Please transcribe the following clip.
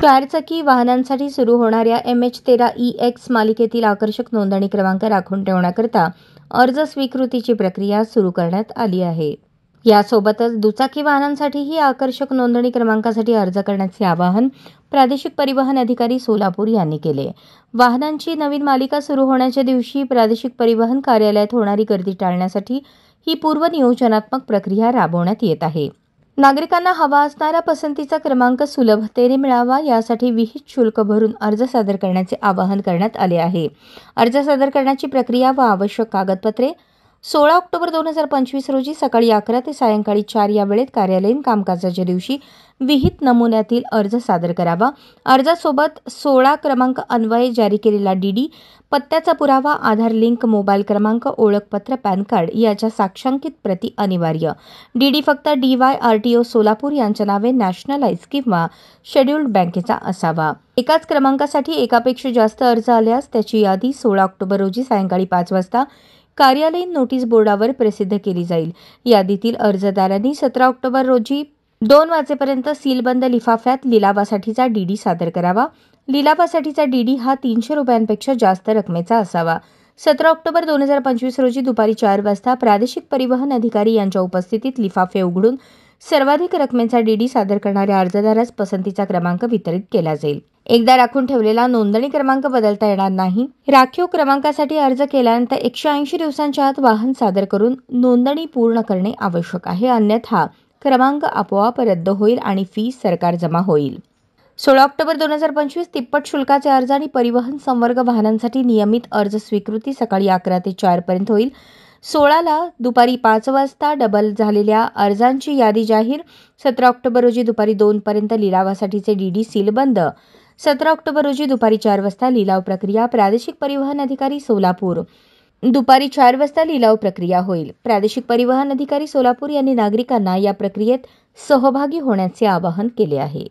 चारचाकी वाहनांसाठी सुरू होणाऱ्या MH13EX मालिकेतील आकर्षक नोंदणी क्रमांक राखून ठेवण्याकरता अर्ज स्वीकृतीची प्रक्रिया सुरू करण्यात आली आहे. यासोबतच दुचाकी वाहनांसाठीही आकर्षक नोंदणी क्रमांकासाठी अर्ज करण्याचे आवाहन प्रादेशिक परिवहन अधिकारी सोलापूर यांनी केले. वाहनांची नवीन मालिका सुरू होण्याच्या दिवशी प्रादेशिक परिवहन कार्यालयात होणारी गर्दी टाळण्यासाठी ही पूर्वनियोजनात्मक प्रक्रिया राबवण्यात येत आहे. नागरिकांना हवा असणारा पसंतीचा क्रमांक सुलभतेने मिळावा यासाठी विहित शुल्क भरून अर्ज सादर करण्याचे आवाहन करण्यात आले आहे. अर्ज सादर करण्याची प्रक्रिया व आवश्यक कागदपत्रे 16 ऑक्टोबर 2025 रोजी सकाळी 11 ते सायंकाळी 4 या वेळेत कार्यालयीन कामकाजाच्या दिवशी विहित नमुन्यातील अर्ज सादर करावा. अर्जासोबत 16 क्रमांक अन्वये जारी केलेला DD, पत्त्याचा पुरावा, आधार लिंक, मोबाईल क्रमांक, ओळखपत्र, पॅन कार्ड याच्या साक्षांकित प्रती अनिवार्य. DD फक्त DY RTO सोलापूर यांच्या नावे नॅशनलाइज किंवा शेड्यूल्ड बँकेचा असावा. एकाच क्रमांकासाठी एकापेक्षा जास्त अर्ज आल्यास त्याची यादी 16 ऑक्टोबर रोजी सायंकाळी 5 वाजता कार्यालयीन नोटीस बोर्डावर प्रसिद्ध केली जाईल. यादीतील अर्जदारांनी 17 ऑक्टोबर रोजी 2 वाजेपर्यंत सीलबंद लिफाफ्यात लिलावासाठीचा DD सादर करावा. लिलावासाठीचा DD हा 300 रुपयांपेक्षा जास्त रकमेचा असावा. 17 ऑक्टोबर 2025 रोजी दुपारी 4 वाजता प्रादेशिक परिवहन अधिकारी यांच्या उपस्थितीत लिफाफे उघडून सर्वाधिक रकमेचा DD सादर करणाऱ्या अर्जदारास पसंतीचा क्रमांक वितरित केला जाईल. एकदा राखून ठेवलेला नोंदणी क्रमांक बदलता येणार नाही. राखीव क्रमांकासाठी अर्ज केल्यानंतर 180 दिवसांच्या आत वाहन सादर करून नोंदणी पूर्ण करणे आवश्यक आहे. अन्यथा क्रमांक आपोआप रद्द होईल आणि फी सरकार जमा होईल. 16 ऑक्टोबर 2025 तिप्पट शुल्काचे अर्ज आणि परिवहन संवर्ग वाहनांसाठी नियमित अर्ज स्वीकृती सकाळी 11 ते 4 पर्यंत होईल. 16 ला दुपारी 5 वाजता डबल झालेल्या अर्जांची यादी जाहीर. 17 ऑक्टोबर रोजी दुपारी 2 पर्यंत लिलावासाठीचे DD सीलबंद. 17 ऑक्टोबर रोजी दुपारी 4 वाजता लिलाव प्रक्रिया. प्रादेशिक परिवहन अधिकारी सोलापूर. दुपारी 4 वाजता लिलाव प्रक्रिया होईल. प्रादेशिक परिवहन अधिकारी सोलापूर यांनी नागरिकांना या प्रक्रियेत सहभागी होण्याचे आवाहन केले आहे.